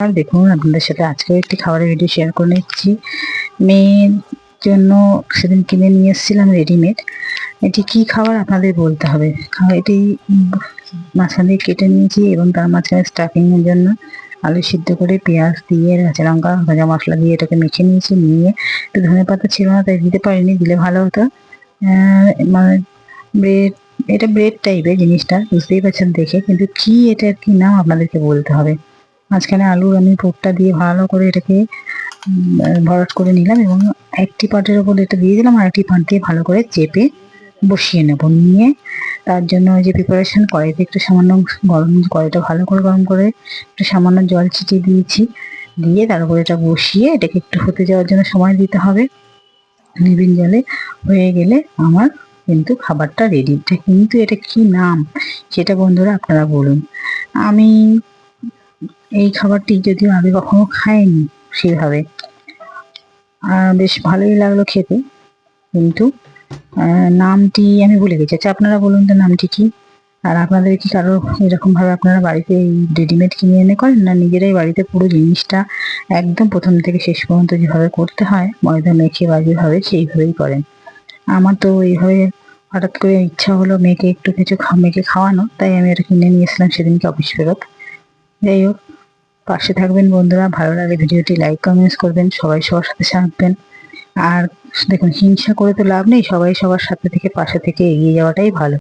আর দেখুন, আপনাদের সাথে আজকে একটি খাবারের ভিডিও শেয়ার করে নিচ্ছি। মেয়ের জন্য সেদিন কিনে নিয়ে এসেছিলাম রেডিমেড। এটি কি খাবার আপনাদের বলতে হবে। এটি মাঝখান দিয়ে কেটে নিয়েছি এবং তার মাঝখানে স্টাফিং এর জন্য আলু সিদ্ধ করে পেঁয়াজ দিয়ে কাঁচা লঙ্কা ভাজা মশলা দিয়ে এটাকে মেখে নিয়েছি। নিয়ে একটু ধনেপাতা ছিল না, তাই দিতে পারিনি, দিলে ভালো হতো। মানে ব্রেড, এটা ব্রেড টাইপের জিনিসটা, বুঝতেই পারছেন দেখে, কিন্তু কি এটার কি নাম আপনাদেরকে বলতে হবে। মাঝখানে আলু আমি পুরটা দিয়ে ভালো করে এটাকে ভরাট করে নিলাম এবং একটি পাটের ওপর এটা দিয়ে দিলাম, আর একটি পাট দিয়ে ভালো করে চেপে বসিয়ে নেব। নিয়ে তার জন্য ওই যে প্রিপারেশন, কড়াইতে একটু সামান্য কড়াইটা ভালো করে গরম করে একটু সামান্য জল ছিটিয়ে দিয়েছি। দিয়ে তার উপরে এটা বসিয়ে এটাকে একটু হতে যাওয়ার জন্য সময় দিতে হবে। নিবিড় জলে হয়ে গেলে আমার কিন্তু খাবারটা রেডি। কিন্তু এটা কি নাম সেটা বন্ধুরা আপনারা বলুন। আমি এই খাবারটি যদিও আগে কখনো খাইনি সেভাবে, বেশ ভালোই লাগলো খেতে, কিন্তু নামটি আমি ভুলে গেছি। আচ্ছা, আপনারা বলুন তো নামটি কি। আর আপনাদের কি কারো এরকম ভাবে আপনারা বাড়িতে এই রেডিমেড কিনে এনে করেন, না নিজেরাই বাড়িতে পুরো জিনিসটা একদম প্রথম থেকে শেষ পর্যন্ত যেভাবে করতে হয় ময়দা মেখে বা যেভাবে সেইভাবেই করেন? আমার তো এইভাবে হঠাৎ করে ইচ্ছা হলো মেয়েকে একটু কিছু মেখে খাওয়ানো, তাই আমি এটা কিনে নিয়ে এসেছিলাম সেদিনকে অফিস ফেরত। যাই হোক, পাশে থাকবেন বন্ধুরা, ভালো লাগলে ভিডিওটি লাইক কমেন্টস করবেন, সবাই সবার সাথে থাকবেন। আর দেখুন, হিংসা করে তো লাভ নেই, সবাই সবার সাথে থেকে পাশে থেকে এগিয়ে যাওয়াটাই ভালো।